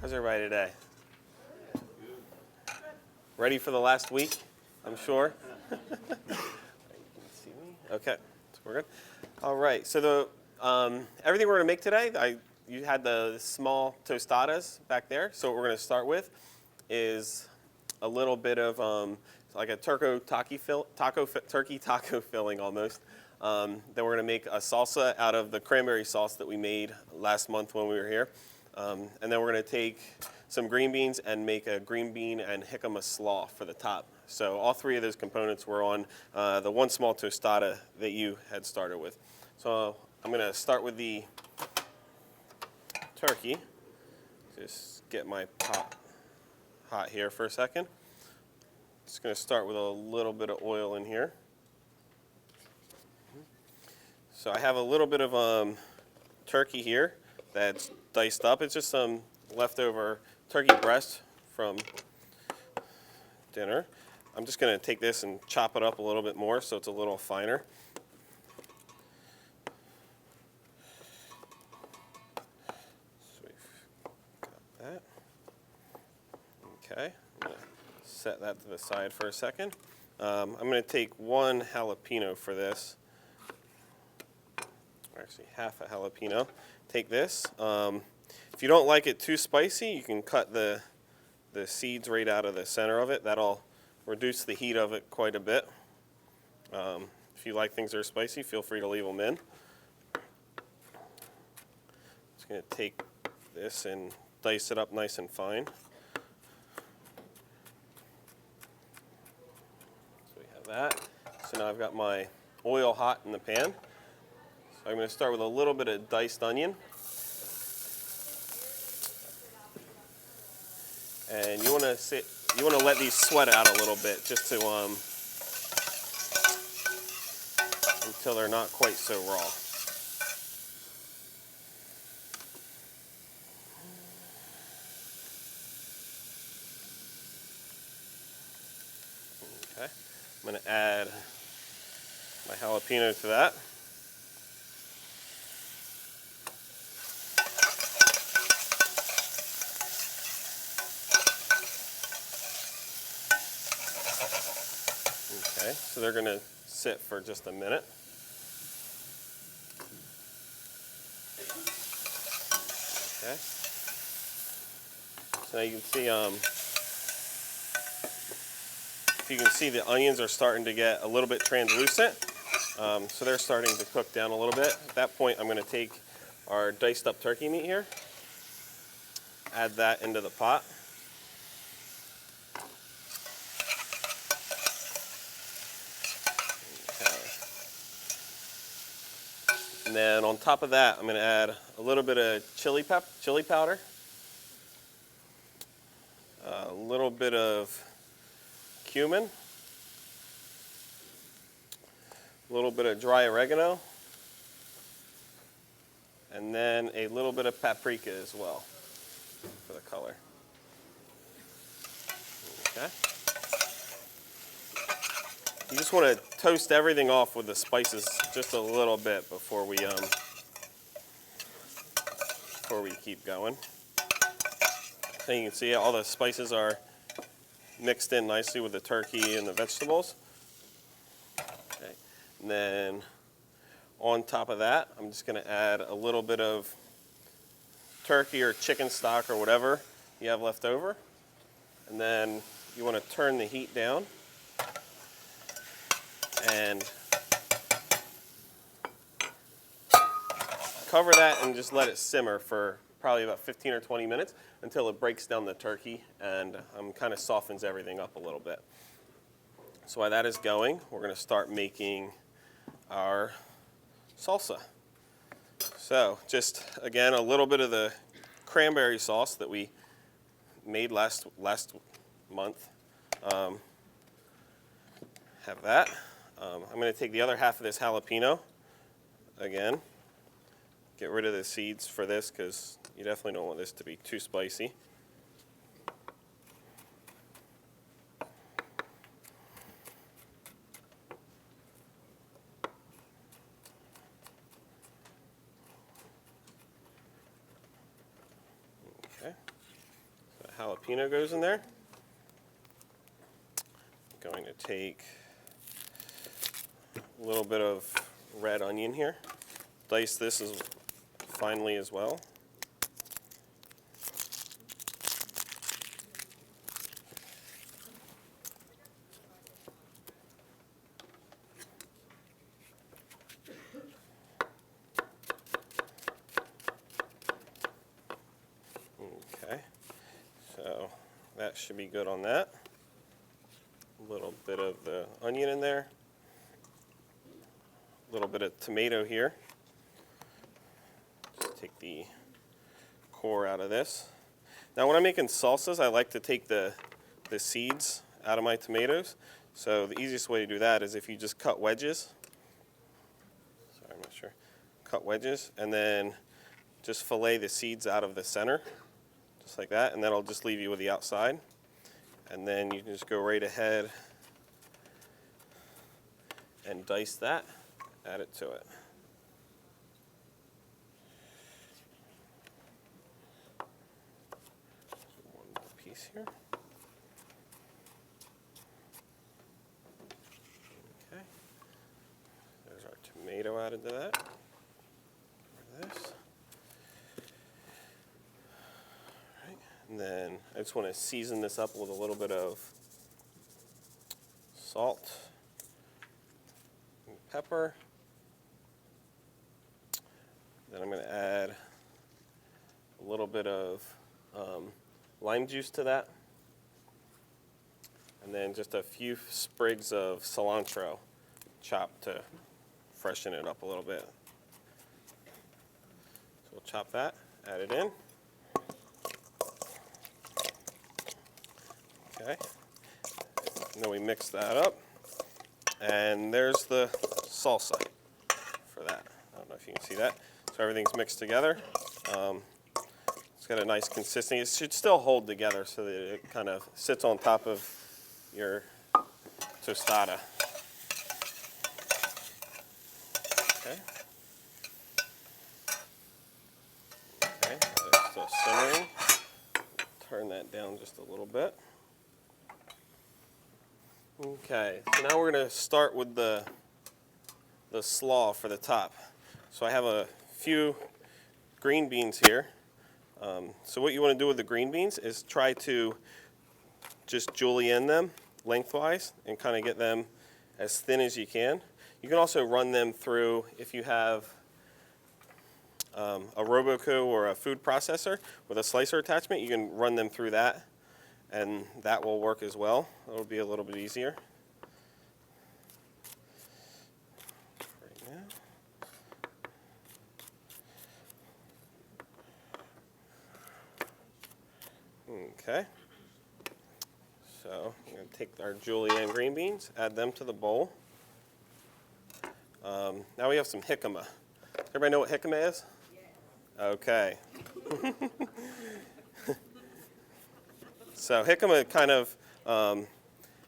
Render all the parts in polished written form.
How's everybody today? Ready for the last week, I'm sure? You can see me? Okay, so we're good. All right, so everything we're going to make today, you had the small tostadas back there. So what we're going to start with is a little bit of like a turkey taco filling almost. Then we're going to make a salsa out of the cranberry sauce that we made last month when we were here. And then we're going to take some green beans and make a green bean and jicama slaw for the top. So all three of those components were on the one small tostada that you had started with. So I'm going to start with the turkey. Just get my pot hot here for a second. Just going to start with a little bit of oil in here. So I have a little bit of turkey here that's diced up. It's just some leftover turkey breast from dinner. I'm just going to take this and chop it up a little bit more so it's a little finer. So we've got that. Okay, I'm going to set that to the side for a second. I'm going to take one jalapeno for this. Actually, half a jalapeno. Take this. If you don't like it too spicy, you can cut the seeds right out of the center of it. That'll reduce the heat of it quite a bit. If you like things that are spicy, feel free to leave them in. Just going to take this and dice it up nice and fine. So we have that. So now I've got my oil hot in the pan. So I'm going to start with a little bit of diced onion. And you want to let these sweat out a little bit just to until they're not quite so raw. Okay, I'm going to add my jalapeno to that. Okay, so they're going to sit for just a minute. Okay. So now you can see, if you can see, the onions are starting to get a little bit translucent. So they're starting to cook down a little bit. At that point, I'm going to take our diced up turkey meat here, add that into the pot. And then on top of that, I'm going to add a little bit of chili powder, a little bit of cumin, a little bit of dry oregano, and then a little bit of paprika as well for the color. Okay. You just want to toast everything off with the spices just a little bit before we keep going. So you can see all the spices are mixed in nicely with the turkey and the vegetables. Okay. And then on top of that, I'm just going to add a little bit of turkey or chicken stock or whatever you have left over. And then you want to turn the heat down and cover that and just let it simmer for probably about 15 or 20 minutes until it breaks down the turkey and kind of softens everything up a little bit. So while that is going, we're going to start making our salsa. So just, again, a little bit of the cranberry sauce that we made last month. Have that. I'm going to take the other half of this jalapeno, again, get rid of the seeds for this because you definitely don't want this to be too spicy. Okay. jalapeno goes in there. I'm going to take a little bit of red onion here. Dice this as finely as well. Okay, so that should be good on that. A little bit of the onion in there. A little bit of tomato here. Just take the core out of this. Now when I'm making salsas, I like to take the seeds out of my tomatoes. So the easiest way to do that is if you just cut wedges. Sorry, I'm not sure. Cut wedges and then just fillet the seeds out of the center, just like that, and that'll just leave you with the outside. And then you can just go right ahead and dice that, add it to it. One more piece here. Okay. There's our tomato added to that. This. Right. And then I just want to season this up with a little bit of salt and pepper. Then I'm going to add a little bit of lime juice to that. And then just a few sprigs of cilantro chopped to freshen it up a little bit. So we'll chop that, add it in. Okay. And then we mix that up. And there's the salsa for that. I don't know if you can see that. So everything's mixed together. It's got a nice consistency. It should still hold together so that it kind of sits on top of your tostada. Okay. Okay, it's still simmering. Turn that down just a little bit. Okay, so now we're going to start with the slaw for the top. So I have a few green beans here. So what you want to do with the green beans is try to just julienne them lengthwise and kind of get them as thin as you can. You can also run them through, if you have a Roboco or a food processor with a slicer attachment, you can run them through that, and that will work as well. It'll be a little bit easier. Right now. Okay. So we're going to take our julienne green beans, add them to the bowl. Now we have some jicama. Everybody know what jicama is? Yeah. Okay. So jicama kind of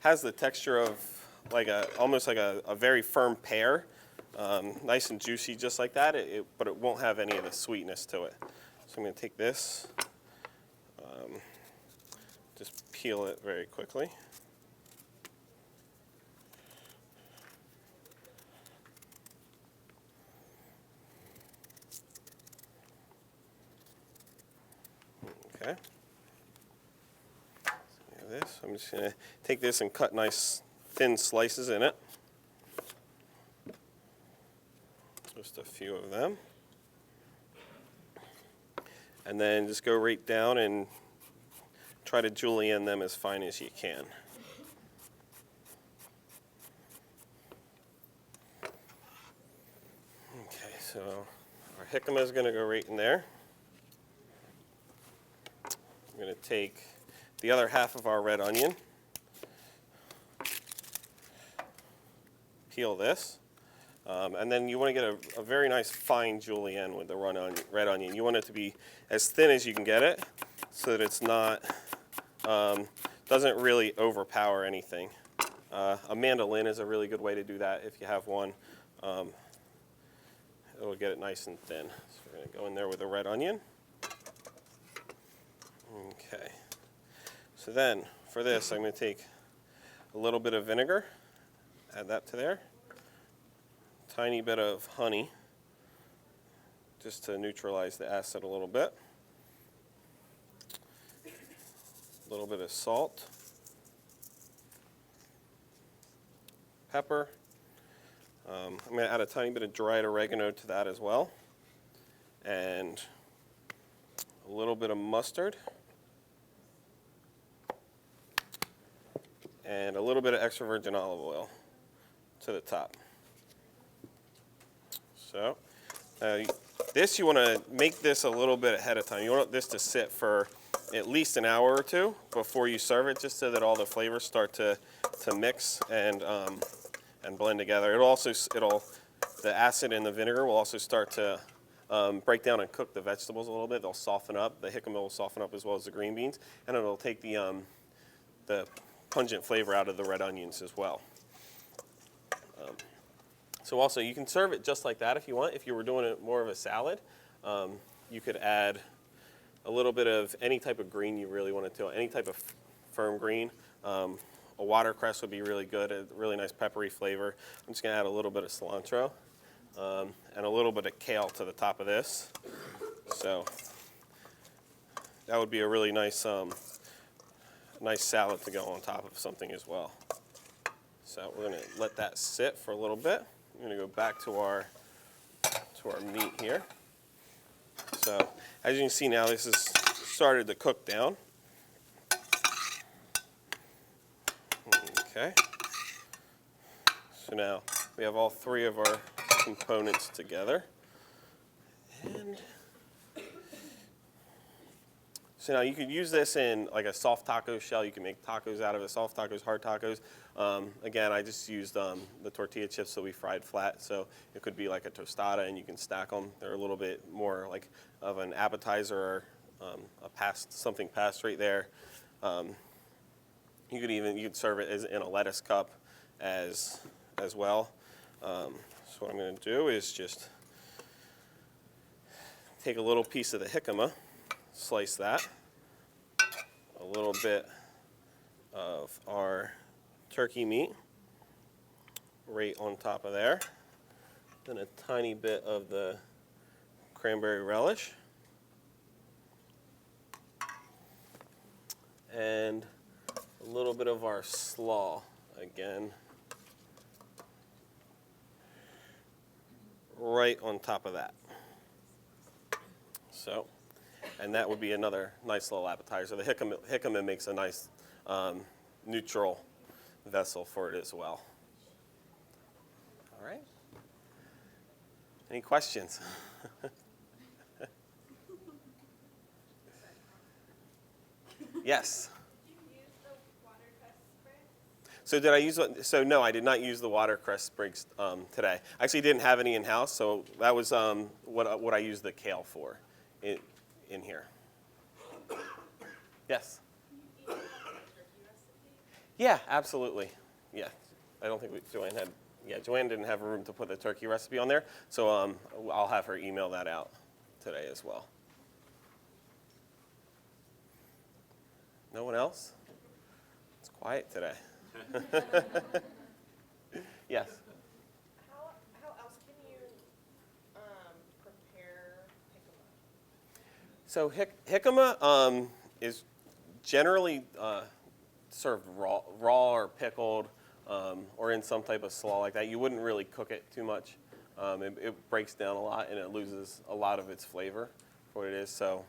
has the texture of like almost like a very firm pear, nice and juicy, just like that. But it won't have any of the sweetness to it. So I'm going to take this, just peel it very quickly. Okay. So we have this. I'm just going to take this and cut nice thin slices in it. Just a few of them. And then just go right down and try to julienne them as fine as you can. Okay, so our jicama is going to go right in there. I'm going to take the other half of our red onion, peel this, and then you want to get a very nice fine julienne with the red onion. You want it to be as thin as you can get it so that it's not, doesn't really overpower anything. A mandolin is a really good way to do that if you have one. It'll get it nice and thin. So we're going to go in there with the red onion. Okay. So then, for this, I'm going to take a little bit of vinegar, add that to there, tiny bit of honey, just to neutralize the acid a little bit, a little bit of salt, pepper. I'm going to add a tiny bit of dried oregano to that as well, and a little bit of mustard, and a little bit of extra virgin olive oil to the top. So this, you want to make this a little bit ahead of time. You want this to sit for at least an hour or two before you serve it, just so that all the flavors start to mix and blend together. The acid in the vinegar will also start to break down and cook the vegetables a little bit. They'll soften up. The jicama will soften up as well as the green beans, and it'll take the pungent flavor out of the red onions as well. So also, you can serve it just like that if you want. If you were doing it more of a salad, you could add a little bit of any type of green you really wanted to, any type of firm green. A watercress would be really good, a really nice peppery flavor. I'm just going to add a little bit of cilantro and a little bit of kale to the top of this. So that would be a really nice, nice salad to go on top of something as well. So we're going to let that sit for a little bit. I'm going to go back to our meat here. So as you can see now, this has started to cook down. Okay. So now we have all three of our components together. And so now you could use this in like a soft taco shell. You can make tacos out of it, soft tacos, hard tacos. Again, I just used the tortilla chips that we fried flat. So it could be like a tostada, and you can stack them. They're a little bit more like of an appetizer or something passed right there. You could serve it in a lettuce cup as well. So what I'm going to do is just take a little piece of the jicama, slice that, a little bit of our turkey meat right on top of there, then a tiny bit of the cranberry relish, and a little bit of our slaw again right on top of that. So, and that would be another nice little appetizer. The jicama makes a nice neutral vessel for it as well. All right. Any questions? Yes. Did you use the watercress sprigs? So did I use it? So no, I did not use the watercress sprigs today. I actually didn't have any in house, so that was what I used the kale for in here. Yes. Can you eat the turkey recipe? Yeah, absolutely. Yeah, I don't think Joanne had. Yeah, Joanne didn't have room to put the turkey recipe on there, so I'll have her email that out today as well. No one else? It's quiet today. Yes. How else can you prepare jicama? So jicama is generally served raw or pickled, or in some type of slaw like that. You wouldn't really cook it too much. It breaks down a lot and it loses a lot of its flavor for what it is. So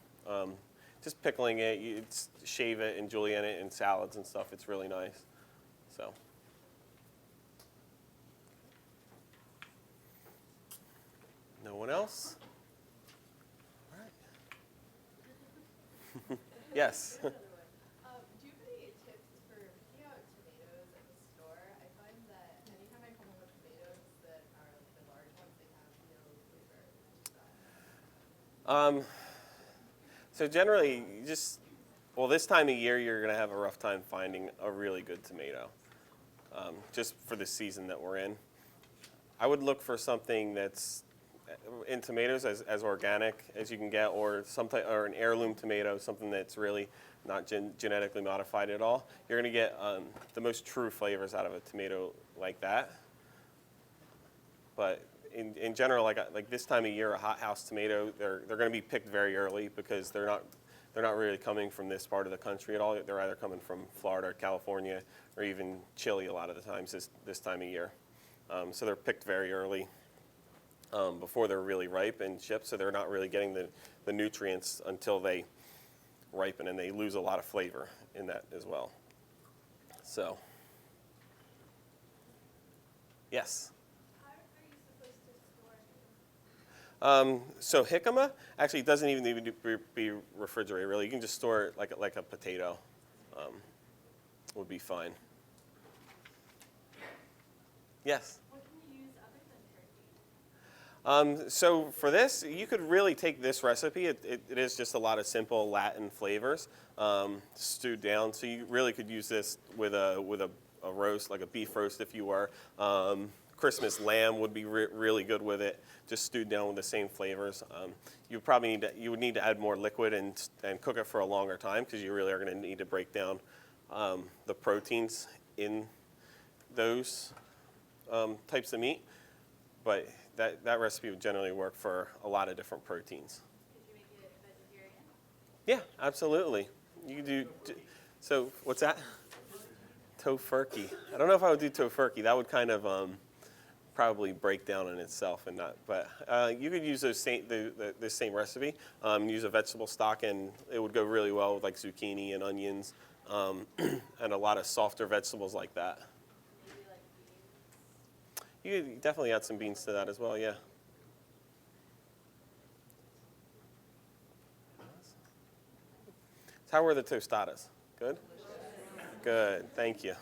just pickling it, you shave it and julienne it in salads and stuff. It's really nice. So. No one else? All right. Yes. Do you have any tips for picking out tomatoes at the store? I find that anytime I come home with tomatoes that are like the large ones, they have no flavor. So generally, this time of year, you're going to have a rough time finding a really good tomato, just for the season that we're in. I would look for something that's in tomatoes as organic as you can get, or or an heirloom tomato, something that's really not genetically modified at all. You're going to get the most true flavors out of a tomato like that. But in general, like this time of year, a hothouse tomato, they're going to be picked very early because they're not really coming from this part of the country at all. They're either coming from Florida or California or even Chile a lot of the times this time of year. So they're picked very early before they're really ripe and shipped, so they're not really getting the nutrients until they ripen, and they lose a lot of flavor in that as well. So, yes? How are you supposed to store it? So jicama actually doesn't even need to be refrigerated, really. You can just store it like a potato. Would be fine. Yes? What can you use other than turkey? So for this, you could really take this recipe. It is just a lot of simple Latin flavors stewed down. So you really could use this with a roast, like a beef roast if you were. Christmas lamb would be really good with it, just stewed down with the same flavors. You would need to add more liquid and cook it for a longer time because you really are going to need to break down the proteins in those types of meat. But that recipe would generally work for a lot of different proteins. Could you make it vegetarian? Yeah, absolutely. You can do. So what's that? Tofurkey. I don't know if I would do tofurkey. That would kind of probably break down in itself and not. But you could use the same recipe. Use a vegetable stock, and it would go really well with like zucchini and onions, and a lot of softer vegetables like that. Maybe like beans? You could definitely add some beans to that as well, yeah. How were the tostadas? Good? Good, thank you.